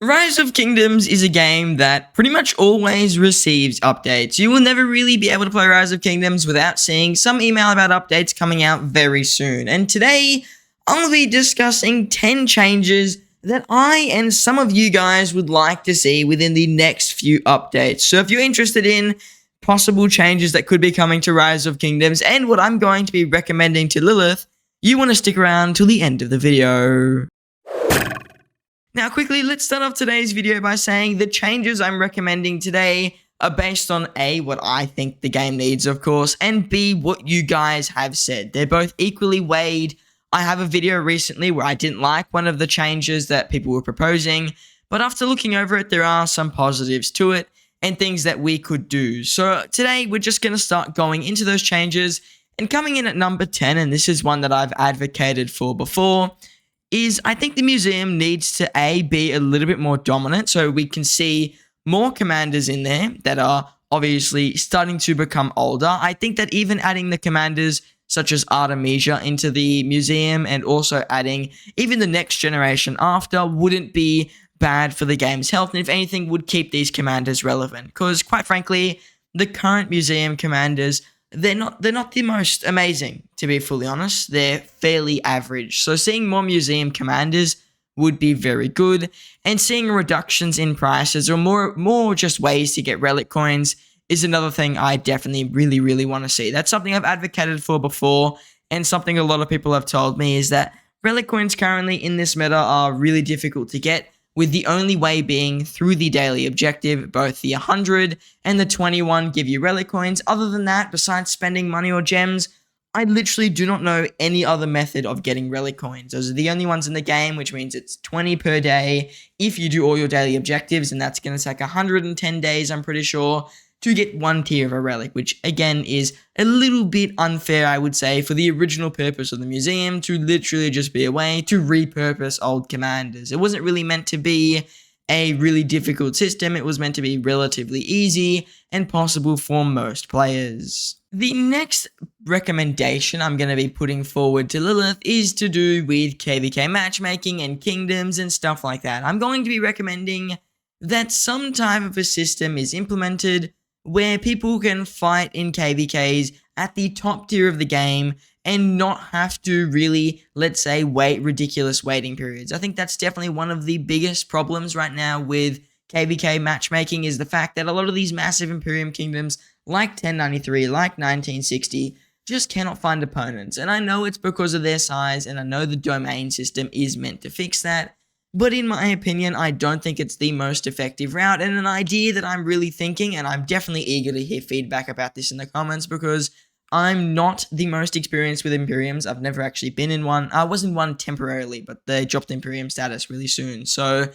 Rise of Kingdoms is a game that pretty much always receives updates. You will never really be able to play Rise of Kingdoms without seeing some email about updates coming out very soon. And today, I'll be discussing 10 changes that I and some of you guys would like to see within the next few updates. So if you're interested in possible changes that could be coming to Rise of Kingdoms and what I'm going to be recommending to Lilith, you want to stick around till the end of the video. Now, quickly, let's start off today's video by saying the changes I'm recommending today are based on A, what I think the game needs, of course, and B, what you guys have said. They're both equally weighed. I have a video recently where I didn't like one of the changes that people were proposing, but after looking over it, there are some positives to it and things that we could do. So today, we're just going to start going into those changes, and coming in at number 10, and this is one that I've advocated for before, is I think the museum needs to be a little bit more dominant so we can see more commanders in there that are obviously starting to become older. I think that even adding the commanders such as Artemisia into the museum and also adding even the next generation after wouldn't be bad for the game's health, and if anything would keep these commanders relevant, because quite frankly the current museum commanders, they're not the most amazing, to be fully honest. They're fairly average. So seeing more museum commanders would be very good, and seeing reductions in prices or more just ways to get relic coins is another thing I definitely really want to see. That's something I've advocated for before, and something a lot of people have told me is that relic coins currently in this meta are really difficult to get, with the only way being through the daily objective. Both the 100 and the 21 give you relic coins. Other than that, besides spending money or gems, I literally do not know any other method of getting relic coins. Those are the only ones in the game, which means it's 20 per day if you do all your daily objectives, and that's going to take 110 days, I'm pretty sure, to get one tier of a relic, which again is a little bit unfair, I would say, for the original purpose of the museum to literally just be a way to repurpose old commanders. It wasn't really meant to be a really difficult system. It was meant to be relatively easy and possible for most players. The next recommendation I'm going to be putting forward to Lilith is to do with KVK matchmaking and kingdoms and stuff like that. I'm going to be recommending that some type of a system is implemented where people can fight in KVKs at the top tier of the game and not have to really, let's say, wait ridiculous waiting periods. I think that's definitely one of the biggest problems right now with KVK matchmaking, is the fact that a lot of these massive Imperium kingdoms like 1093, like 1960, just cannot find opponents. And I know it's because of their size, and I know the domain system is meant to fix that, but in my opinion, I don't think it's the most effective route, and an idea that I'm really thinking, and I'm definitely eager to hear feedback about this in the comments, because I'm not the most experienced with Imperiums. I've never actually been in one. I was in one temporarily, but they dropped Imperium status really soon. So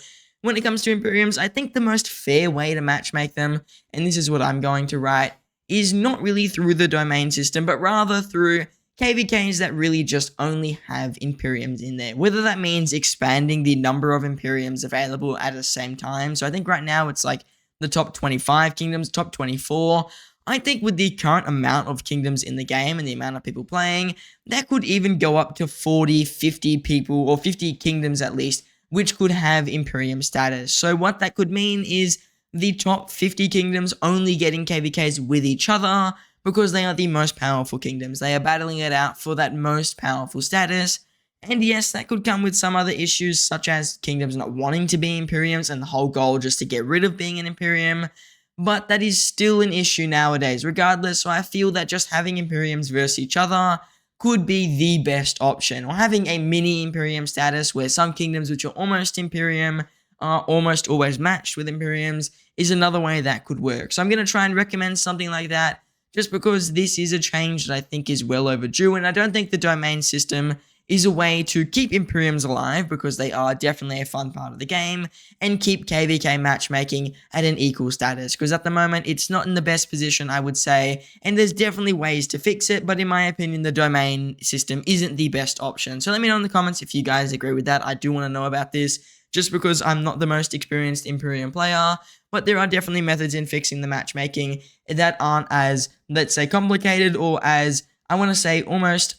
when it comes to Imperiums, I think the most fair way to matchmake them, and this is what I'm going to write, is not really through the domain system, but rather through KVKs that really just only have Imperiums in there. Whether that means expanding the number of Imperiums available at the same time. So I think right now it's like the top 25 kingdoms, top 24. I think with the current amount of kingdoms in the game and the amount of people playing, that could even go up to 40, 50 people, or 50 kingdoms at least, which could have Imperium status. So what that could mean is the top 50 kingdoms only getting KVKs with each other, because they are the most powerful kingdoms. They are battling it out for that most powerful status. And yes, that could come with some other issues, such as kingdoms not wanting to be Imperiums and the whole goal just to get rid of being an Imperium. But that is still an issue nowadays regardless, so I feel that just having Imperiums versus each other could be the best option. Or having a mini Imperium status where some kingdoms which are almost Imperium are almost always matched with Imperiums is another way that could work. So I'm going to try and recommend something like that, just because this is a change that I think is well overdue, and I don't think the domain system is a way to keep Imperiums alive, because they are definitely a fun part of the game, and keep KVK matchmaking at an equal status, because at the moment it's not in the best position, I would say, and there's definitely ways to fix it, but in my opinion the domain system isn't the best option. So let me know in the comments if you guys agree with that. I do want to know about this, just because I'm not the most experienced Imperium player, but there are definitely methods in fixing the matchmaking that aren't as, let's say, complicated, or as, I want to say, almost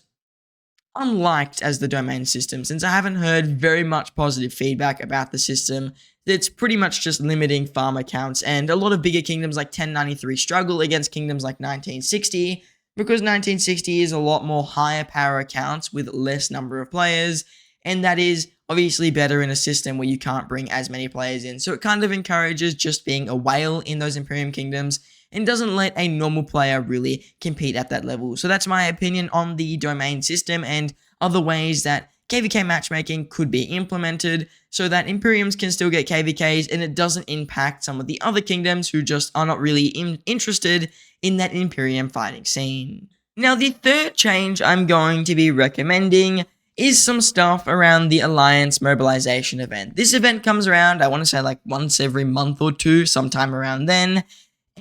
unliked as the domain system, since I haven't heard very much positive feedback about the system. That's pretty much just limiting farm accounts, and a lot of bigger kingdoms like 1093 struggle against kingdoms like 1960, because 1960 is a lot more higher power accounts with less number of players, and that is obviously better in a system where you can't bring as many players in. So it kind of encourages just being a whale in those Imperium kingdoms and doesn't let a normal player really compete at that level. So that's my opinion on the domain system and other ways that KVK matchmaking could be implemented so that Imperiums can still get KVKs and it doesn't impact some of the other kingdoms who just are not really interested in that Imperium fighting scene. Now, the third change I'm going to be recommending is some stuff around the Alliance Mobilization event. This event comes around, I want to say like once every month or two, sometime around then,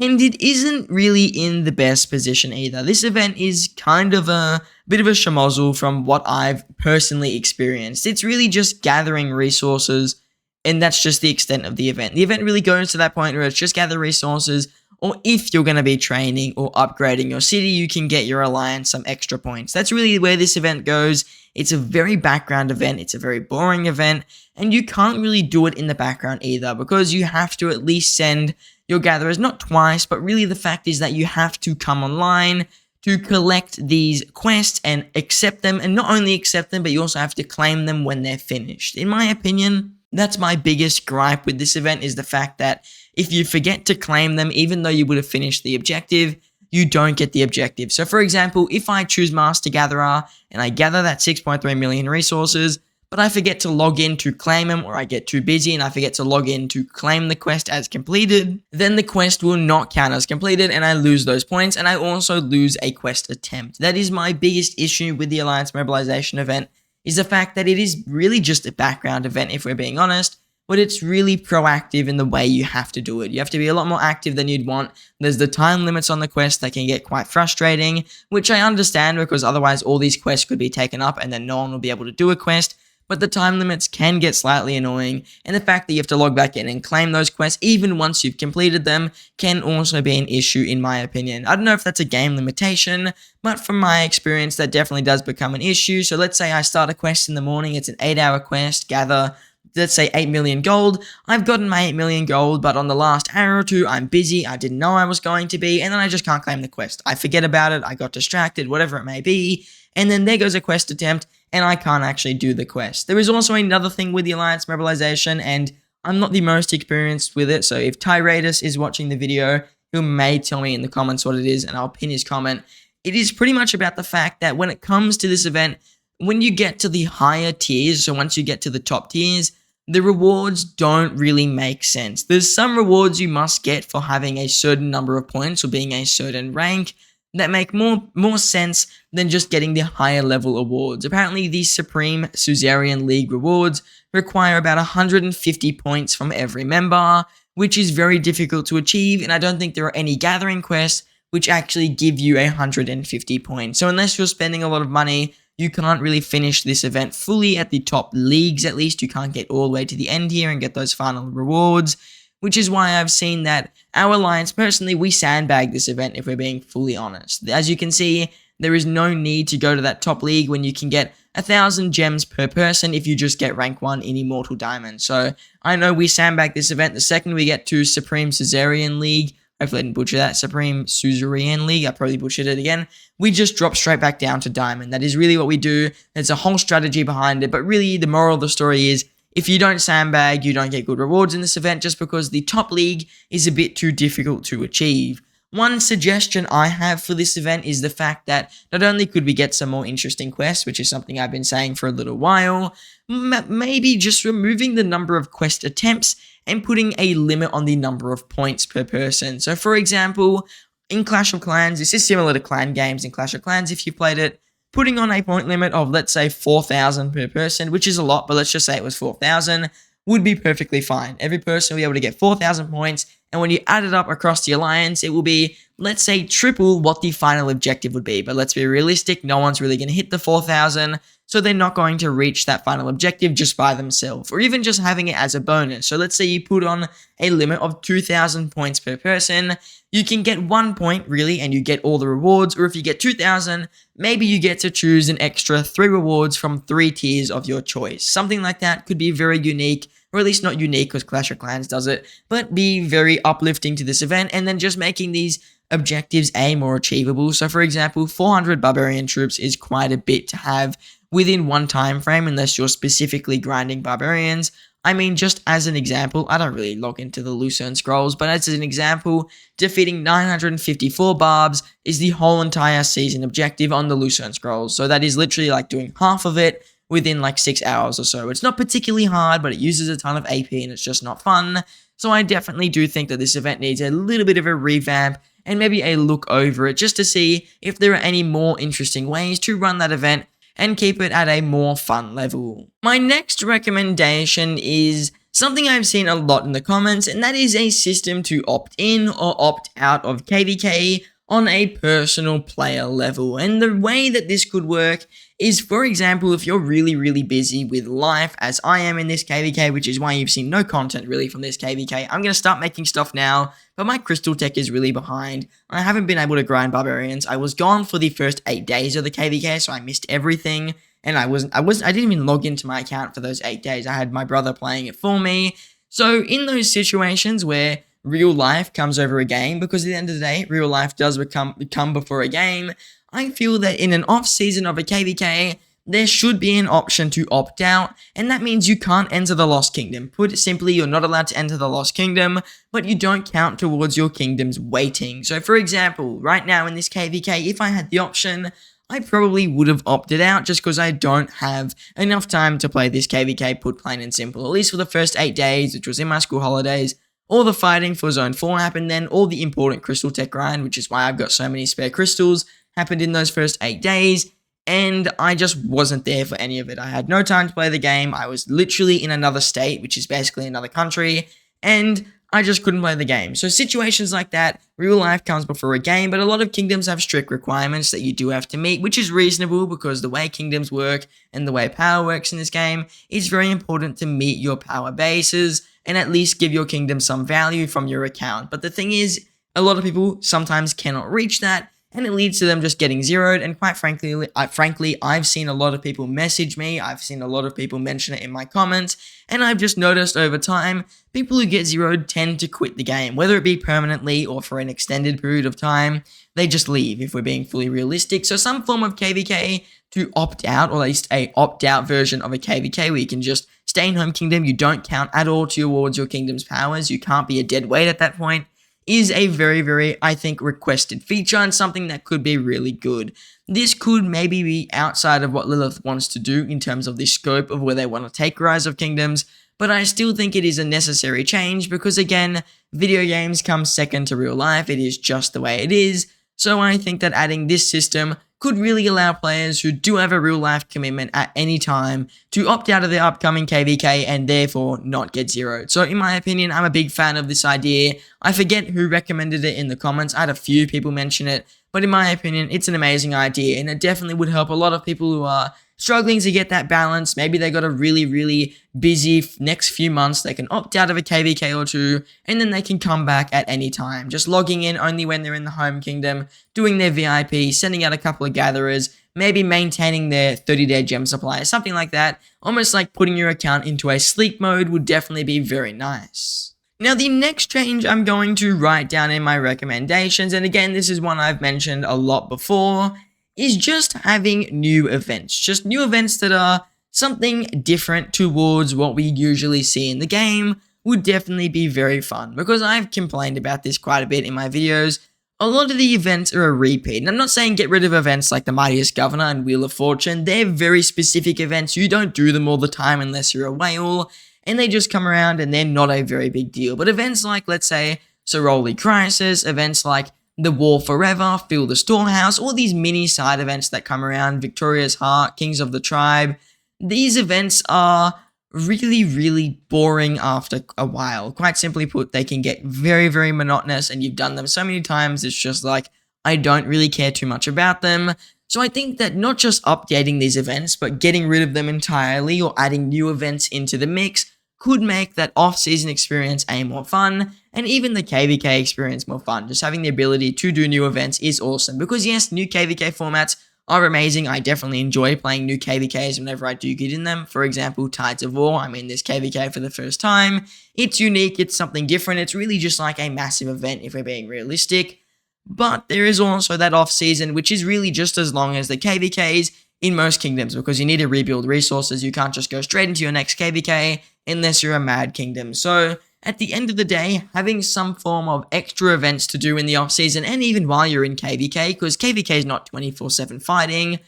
and it isn't really in the best position either. This event is kind of a bit of a schmozzle from what I've personally experienced. It's really just gathering resources, and that's just the extent of the event. The event really goes to that point where it's just gather resources, or if you're going to be training or upgrading your city, you can get your alliance some extra points. That's really where this event goes. It's a very background event. It's a very boring event, and you can't really do it in the background either because you have to at least send your gatherers, not twice, but really the fact is that you have to come online to collect these quests and accept them, and not only accept them, but you also have to claim them when they're finished. In my opinion, that's my biggest gripe with this event, is the fact that if you forget to claim them, even though you would have finished the objective, you don't get the objective. So for example, if I choose Master Gatherer and I gather that 6.3 million resources, but I forget to log in to claim them, or I get too busy and I forget to log in to claim the quest as completed, then the quest will not count as completed and I lose those points, and I also lose a quest attempt. That is my biggest issue with the Alliance Mobilization event, is the fact that it is really just a background event, if we're being honest, but it's really proactive in the way you have to do it. You have to be a lot more active than you'd want. There's the time limits on the quest that can get quite frustrating, which I understand because otherwise all these quests could be taken up and then no one will be able to do a quest. But the time limits can get slightly annoying, and the fact that you have to log back in and claim those quests even once you've completed them can also be an issue in my opinion. I don't know if that's a game limitation, but from my experience that definitely does become an issue. So let's say I start a quest in the morning, it's an 8-hour quest, gather, let's say 8 million gold. I've gotten my 8 million gold, but on the last hour or two, I'm busy, I didn't know I was going to be, and then I just can't claim the quest. I forget about it, I got distracted, whatever it may be, and then there goes a quest attempt, and I can't actually do the quest. There is also another thing with the Alliance Mobilization, and I'm not the most experienced with it, so if Tyradus is watching the video, he may tell me in the comments what it is, and I'll pin his comment. It is pretty much about the fact that when it comes to this event, when you get to the higher tiers, so once you get to the top tiers, the rewards don't really make sense. There's some rewards you must get for having a certain number of points or being a certain rank that make more sense than just getting the higher level awards. Apparently, the Supreme Suzerain League rewards require about 150 points from every member, which is very difficult to achieve, and I don't think there are any gathering quests which actually give you 150 points. So unless you're spending a lot of money, you can't really finish this event fully at the top leagues, at least. You can't get all the way to the end here and get those final rewards, which is why I've seen that our alliance, personally, we sandbag this event if we're being fully honest. As you can see, there is no need to go to that top league when you can get 1,000 gems per person if you just get rank 1 in Immortal Diamond. So I know we sandbag this event the second we get to Supreme Suzerain League. Hopefully I didn't butcher that. Supreme Suzerain League. I probably butchered it again. We just drop straight back down to Diamond. That is really what we do. There's a whole strategy behind it. But really, the moral of the story is, if you don't sandbag, you don't get good rewards in this event just because the top league is a bit too difficult to achieve. One suggestion I have for this event is the fact that not only could we get some more interesting quests, which is something I've been saying for a little while, maybe just removing the number of quest attempts and putting a limit on the number of points per person. So for example, in Clash of Clans, this is similar to clan games in Clash of Clans if you played it, putting on a point limit of, let's say, 4,000 per person, which is a lot, but let's just say it was 4,000, would be perfectly fine. Every person will be able to get 4,000 points, and when you add it up across the alliance, it will be, let's say, triple what the final objective would be. But let's be realistic, no one's really going to hit the 4,000, so they're not going to reach that final objective just by themselves, or even just having it as a bonus. So let's say you put on a limit of 2,000 points per person, you can get 1 point really and you get all the rewards, or if you get 2,000, maybe you get to choose an extra 3 rewards from 3 tiers of your choice. Something like that could be very unique, or at least not unique because Clash of Clans does it, but be very uplifting to this event, and then just making these objectives more achievable. So for example, 400 barbarian troops is quite a bit to have within one time frame unless you're specifically grinding barbarians. I mean, just as an example, I don't really log into the Lucerne Scrolls, but as an example, defeating 954 barbs is the whole entire season objective on the Lucerne Scrolls. So that is literally like doing half of it within like 6 hours or so. It's not particularly hard, but it uses a ton of AP and it's just not fun. So I definitely do think that this event needs a little bit of a revamp and maybe a look over it just to see if there are any more interesting ways to run that event and keep it at a more fun level. My next recommendation is something I've seen a lot in the comments, and that is a system to opt in or opt out of KVK on a personal player level. And the way that this could work is, for example, if you're really busy with life, as I am in this KVK, which is why you've seen no content really from this KVK. I'm going to start making stuff now, but my crystal tech is really behind. I haven't been able to grind barbarians. I was gone for the first 8 days of the KVK, so I missed everything. And I didn't even log into my account for those 8 days. I had my brother playing it for me. So in those situations where real life comes over a game, because at the end of the day, real life does come before a game, I feel that in an off season of a KVK, there should be an option to opt out, and that means you can't enter the Lost Kingdom. Put it simply, you're not allowed to enter the Lost Kingdom, but you don't count towards your kingdom's weighting. So for example, right now in this KVK, if I had the option, I probably would have opted out just because I don't have enough time to play this KVK, put plain and simple. At least for the first 8 days, which was in my school holidays, all the fighting for Zone 4 happened then, all the important crystal tech grind, which is why I've got so many spare crystals, happened in those first 8 days, and I just wasn't there for any of it. I had no time to play the game, I was literally in another state, which is basically another country, and I just couldn't play the game. So situations like that, real life comes before a game, but a lot of kingdoms have strict requirements that you do have to meet, which is reasonable because the way kingdoms work and the way power works in this game, it's very important to meet your power bases and at least give your kingdom some value from your account. But the thing is, a lot of people sometimes cannot reach that, and it leads to them just getting zeroed. And quite frankly, I've seen a lot of people message me, I've seen a lot of people mention it in my comments, and I've just noticed over time, people who get zeroed tend to quit the game, whether it be permanently or for an extended period of time. They just leave, if we're being fully realistic. So some form of KVK to opt out, or at least a opt-out version of a KVK where you can just stay in home kingdom, you don't count at all towards your kingdom's powers, you can't be a dead weight at that point, is a very, I think, requested feature and something that could be really good. This could maybe be outside of what Lilith wants to do in terms of the scope of where they want to take Rise of Kingdoms, but I still think it is a necessary change because, again, video games come second to real life. It is just the way it is. So I think that adding this system could really allow players who do have a real life commitment at any time to opt out of their upcoming KVK and therefore not get zeroed. So in my opinion, I'm a big fan of this idea. I forget who recommended it in the comments. I had a few people mention it, but in my opinion, it's an amazing idea and it definitely would help a lot of people who are struggling to get that balance. Maybe they got a really busy next few months. They can opt out of a KVK or two, and then they can come back at any time. Just logging in only when they're in the home kingdom, doing their VIP, sending out a couple of gatherers, maybe maintaining their 30-day gem supply, something like that. Almost like putting your account into a sleep mode would definitely be very nice. Now, the next change I'm going to write down in my recommendations, and again, this is one I've mentioned a lot before, is just having new events. Just new events that are something different towards what we usually see in the game would definitely be very fun, because I've complained about this quite a bit in my videos. A lot of the events are a repeat, and I'm not saying get rid of events like the Mightiest Governor and Wheel of Fortune. They're very specific events. You don't do them all the time unless you're a whale, and they just come around and they're not a very big deal. But events like, let's say, Soroli Crisis, events like The War Forever, Fill the Storehouse, all these mini side events that come around, Victoria's Heart, Kings of the Tribe, these events are really boring after a while. Quite simply put, they can get very monotonous, and you've done them so many times, it's just like, I don't really care too much about them. So I think that not just updating these events, but getting rid of them entirely or adding new events into the mix could make that off-season experience more fun, and even the KVK experience more fun. Just having the ability to do new events is awesome, because yes, new KVK formats are amazing. I definitely enjoy playing new KVKs whenever I do get in them. For example, Tides of War, I'm in this KVK for the first time. It's unique, it's something different, it's really just like a massive event if we're being realistic. But there is also that off-season, which is really just as long as the KVKs in most kingdoms, because you need to rebuild resources. You can't just go straight into your next KVK unless you're a mad kingdom. So at the end of the day, having some form of extra events to do in the off-season, and even while you're in KVK, because KVK is not 24/7 fighting,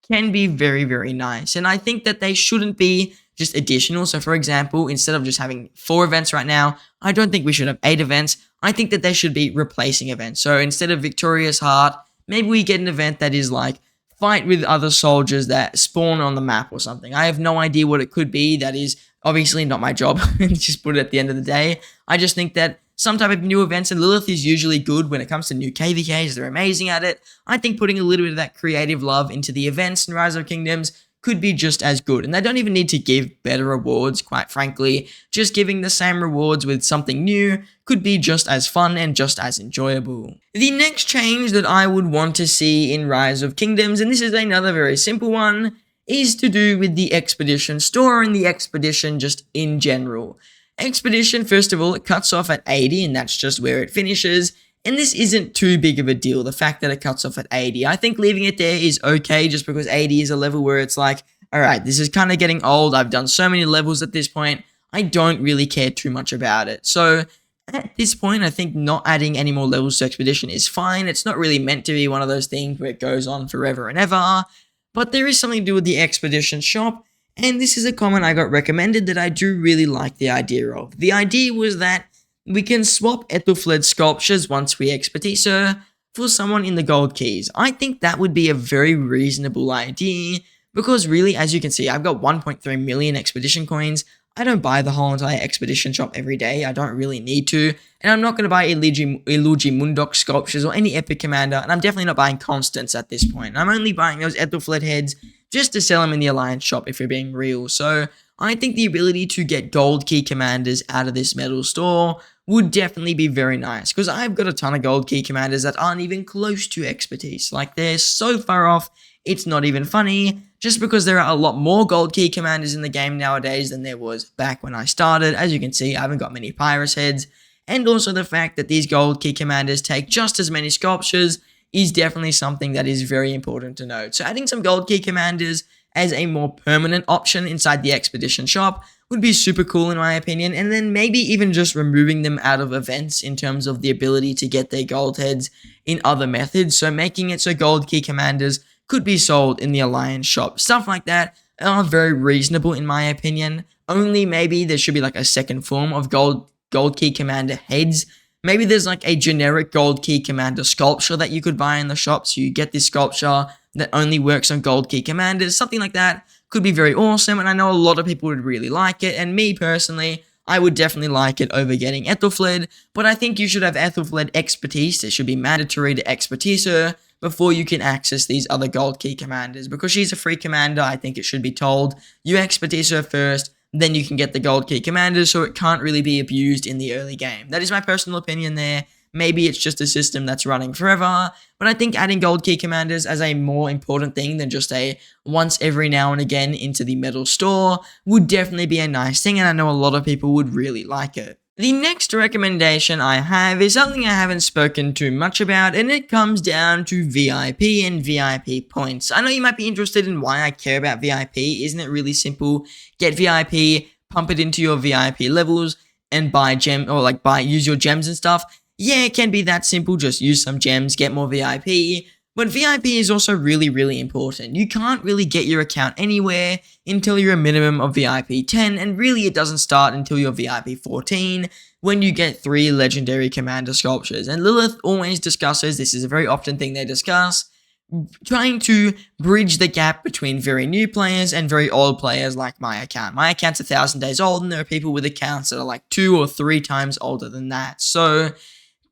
can be very, very nice. And I think that they shouldn't be just additional. So for example, instead of just having 4 events right now, I don't think we should have 8 events. I think that they should be replacing events. So instead of Victorious Heart, maybe we get an event that is like fight with other soldiers that spawn on the map or something. I have no idea what it could be. That is obviously not my job. Just put it at the end of the day. I just think that some type of new events, and Lilith is usually good when it comes to new KVKs. They're amazing at it. I think putting a little bit of that creative love into the events in Rise of Kingdoms could be just as good. And they don't even need to give better rewards, quite frankly. Just giving the same rewards with something new could be just as fun and just as enjoyable. The next change that I would want to see in Rise of Kingdoms, and this is another very simple one, is to do with the Expedition store and the Expedition just in general. Expedition, first of all, it cuts off at 80, and that's just where it finishes. And this isn't too big of a deal, the fact that it cuts off at 80. I think leaving it there is okay, just because 80 is a level where it's like, alright, this is kind of getting old, I've done so many levels at this point, I don't really care too much about it. So at this point, I think not adding any more levels to Expedition is fine. It's not really meant to be one of those things where it goes on forever and ever, but there is something to do with the Expedition shop, and this is a comment I got recommended that I do really like the idea of. The idea was that we can swap Ethelflaed sculptures once we expertise her for someone in the gold keys. I think that would be a very reasonable idea, because really, as you can see, I've got 1.3 million expedition coins. I don't buy the whole entire expedition shop every day. I don't really need to. And I'm not going to buy Illugi Mundok sculptures or any epic commander. And I'm definitely not buying Constants at this point. I'm only buying those Ethelflaed heads just to sell them in the Alliance shop if we're being real. So I think the ability to get gold key commanders out of this metal store would definitely be very nice, because I've got a ton of gold key commanders that aren't even close to expertise. Like, they're so far off, it's not even funny, just because there are a lot more gold key commanders in the game nowadays than there was back when I started. As you can see, I haven't got many Pyrus heads, and also the fact that these gold key commanders take just as many sculptures is definitely something that is very important to note. So adding some gold key commanders as a more permanent option inside the expedition shop would be super cool in my opinion, and then maybe even just removing them out of events in terms of the ability to get their gold heads in other methods, so making it so gold key commanders could be sold in the Alliance shop. Stuff like that are very reasonable in my opinion. Only maybe there should be like a second form of gold key commander heads. Maybe there's like a generic gold key commander sculpture that you could buy in the shop, so you get this sculpture that only works on gold key commanders. Something like that could be very awesome, and I know a lot of people would really like it, and me personally, I would definitely like it over getting Ethelflaed, but I think you should have Ethelflaed expertise. It should be mandatory to expertise her before you can access these other gold key commanders. Because she's a free commander, I think it should be told, you expertise her first, then you can get the gold key commanders, so it can't really be abused in the early game. That is my personal opinion there. Maybe it's just a system that's running forever, but I think adding gold key commanders as a more important thing than just a once every now and again into the metal store would definitely be a nice thing, and I know a lot of people would really like it. The next recommendation I have is something I haven't spoken too much about, and it comes down to VIP and VIP points. I know you might be interested in why I care about VIP. Isn't it really simple? Get VIP, pump it into your VIP levels, and use your gems and stuff. Yeah, it can be that simple, just use some gems, get more VIP, but VIP is also really, really important. You can't really get your account anywhere until you're a minimum of VIP 10, and really it doesn't start until you're VIP 14, when you get 3 legendary commander sculptures. And Lilith always discusses, this is a very often thing they discuss, trying to bridge the gap between very new players and very old players like my account. My account's 1,000 days old, and there are people with accounts that are like 2 or 3 times older than that. So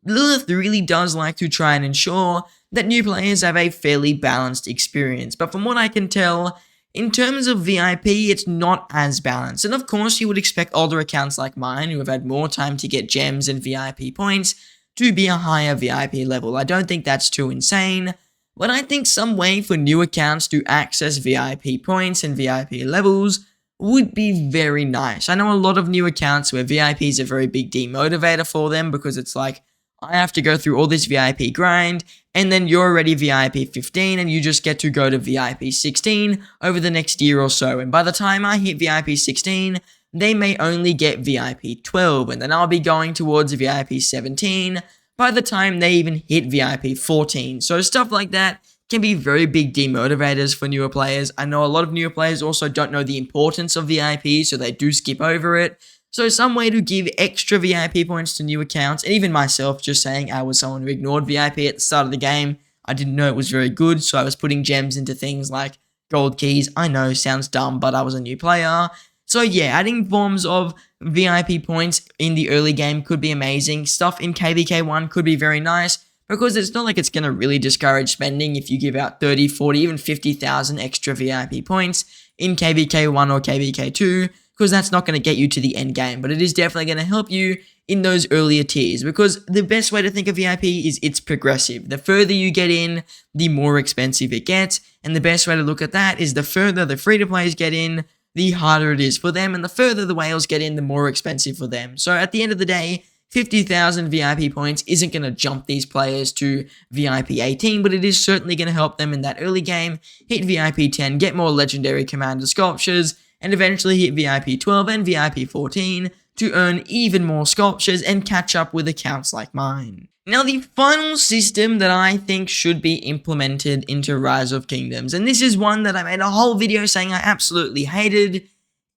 Lilith really does like to try and ensure that new players have a fairly balanced experience, but from what I can tell, in terms of VIP, it's not as balanced. And of course, you would expect older accounts like mine, who have had more time to get gems and VIP points, to be a higher VIP level. I don't think that's too insane, but I think some way for new accounts to access VIP points and VIP levels would be very nice. I know a lot of new accounts where VIP is a very big demotivator for them because it's like, I have to go through all this VIP grind, and then you're already VIP 15 and you just get to go to VIP 16 over the next year or so. And by the time I hit VIP 16, they may only get VIP 12, and then I'll be going towards VIP 17 by the time they even hit VIP 14. So stuff like that can be very big demotivators for newer players. I know a lot of newer players also don't know the importance of VIP, so they do skip over it. So some way to give extra VIP points to new accounts, and even myself, just saying I was someone who ignored VIP at the start of the game. I didn't know it was very good, so I was putting gems into things like gold keys. I know, sounds dumb, but I was a new player. So yeah, adding forms of VIP points in the early game could be amazing. Stuff in KVK1 could be very nice, because it's not like it's going to really discourage spending if you give out 30, 40, even 50,000 extra VIP points in KVK1 or KVK2, because that's not going to get you to the end game, but it is definitely going to help you in those earlier tiers, because the best way to think of VIP is it's progressive. The further you get in, the more expensive it gets, and the best way to look at that is the further the free-to-players get in, the harder it is for them, and the further the whales get in, the more expensive for them. So at the end of the day, 50,000 VIP points isn't going to jump these players to VIP 18, but it is certainly going to help them in that early game, hit VIP 10, get more legendary commander sculptures, and eventually hit VIP 12 and VIP 14 to earn even more sculptures and catch up with accounts like mine. Now, the final system that I think should be implemented into Rise of Kingdoms, and this is one that I made a whole video saying I absolutely hated,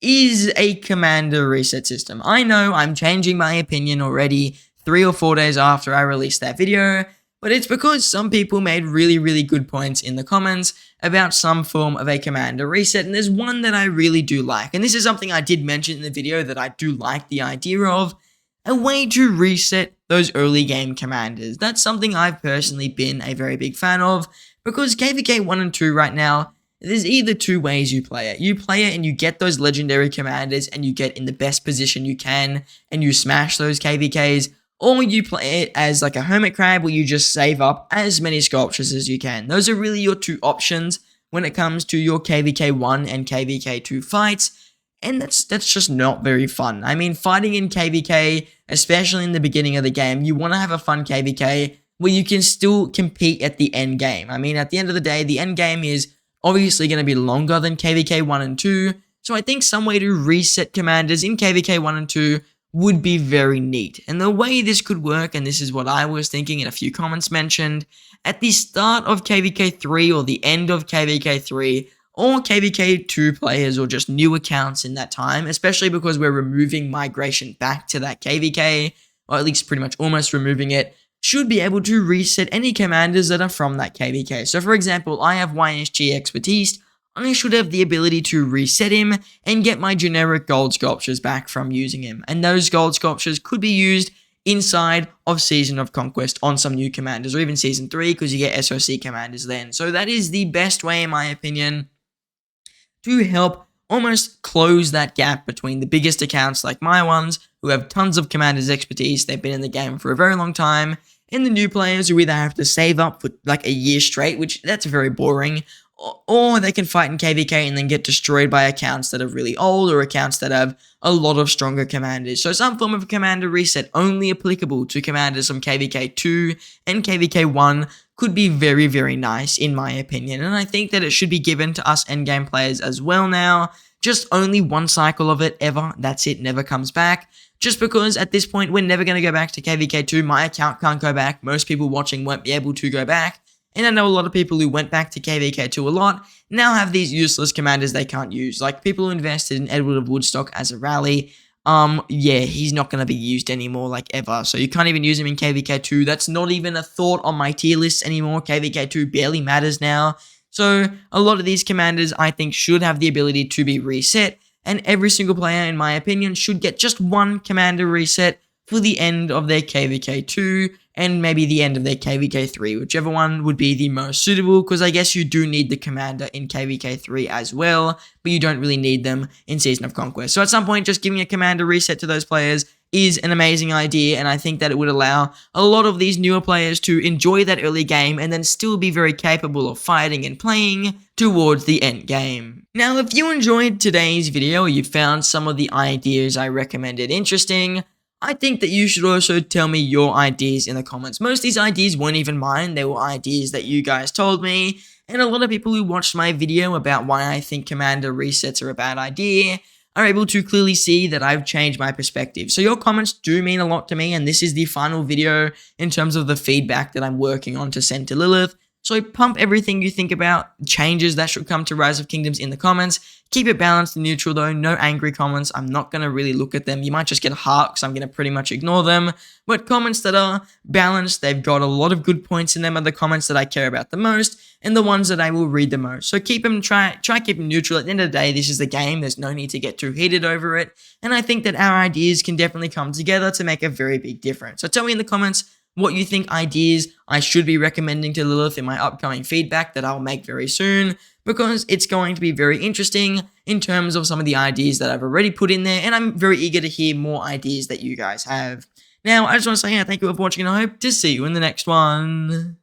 is a commander reset system. I know I'm changing my opinion already 3 or 4 days after I released that video, but it's because some people made really good points in the comments about some form of a commander reset, and there's one that I really do like, and this is something I did mention in the video that I do like the idea of, a way to reset those early game commanders. That's something I've personally been a very big fan of, because KVK 1 and 2 right now, there's either two ways you play it. You play it and you get those legendary commanders and you get in the best position you can and you smash those KVKs, or you play it as like a hermit crab where you just save up as many sculptures as you can. Those are really your two options when it comes to your KVK 1 and KVK 2 fights, and that's just not very fun. I mean, fighting in KVK, especially in the beginning of the game, you want to have a fun KVK where you can still compete at the end game. I mean, at the end of the day, the end game is obviously going to be longer than KVK 1 and 2, so I think some way to reset commanders in KVK 1 and 2 would be very neat. And the way this could work, and this is what I was thinking and a few comments mentioned, at the start of KVK 3 or the end of KVK 3, or KVK 2 players or just new accounts in that time, especially because we're removing migration back to that KVK, or at least pretty much almost removing it, should be able to reset any commanders that are from that KVK. So for example, I have YSG Expertise, I should have the ability to reset him and get my generic gold sculptures back from using him. And those gold sculptures could be used inside of Season of Conquest on some new commanders, or even Season 3, because you get SOC commanders then. So that is the best way, in my opinion, to help almost close that gap between the biggest accounts like my ones, who have tons of commanders expertise, they've been in the game for a very long time, and the new players who either have to save up for like a year straight, which that's very boring, or they can fight in KVK and then get destroyed by accounts that are really old or accounts that have a lot of stronger commanders. So some form of commander reset only applicable to commanders from KVK 2 and KVK 1 could be very nice in my opinion. And I think that it should be given to us endgame players as well now. Just only one cycle of it ever. That's it. Never comes back. Just because at this point we're never going to go back to KVK 2. My account can't go back. Most people watching won't be able to go back. And I know a lot of people who went back to KVK 2 a lot now have these useless commanders they can't use. Like people who invested in Edward of Woodstock as a rally. Yeah, he's not going to be used anymore like ever. So you can't even use him in KVK 2. That's not even a thought on my tier list anymore. KVK 2 barely matters now. So a lot of these commanders I think should have the ability to be reset. And every single player, in my opinion, should get just one commander reset for the end of their KVK 2 and maybe the end of their KVK3, whichever one would be the most suitable, because I guess you do need the commander in KVK3 as well, but you don't really need them in Season of Conquest. So at some point, just giving a commander reset to those players is an amazing idea, and I think that it would allow a lot of these newer players to enjoy that early game and then still be very capable of fighting and playing towards the end game. Now, if you enjoyed today's video or you found some of the ideas I recommended interesting, I think that you should also tell me your ideas in the comments. Most of these ideas weren't even mine, they were ideas that you guys told me, and a lot of people who watched my video about why I think commander resets are a bad idea are able to clearly see that I've changed my perspective. So your comments do mean a lot to me, and this is the final video in terms of the feedback that I'm working on to send to Lilith. So pump everything you think about changes that should come to Rise of Kingdoms in the comments. Keep it balanced and neutral though, no angry comments. I'm not going to really look at them. You might just get a heart because I'm going to pretty much ignore them. But comments that are balanced, they've got a lot of good points in them, are the comments that I care about the most and the ones that I will read the most. So keep them, try keep them neutral. At the end of the day, this is the game. There's no need to get too heated over it. And I think that our ideas can definitely come together to make a very big difference. So tell me in the comments what you think ideas I should be recommending to Lilith in my upcoming feedback that I'll make very soon, because it's going to be very interesting in terms of some of the ideas that I've already put in there, and I'm very eager to hear more ideas that you guys have. Now, I just want to say thank you all for watching, and I hope to see you in the next one.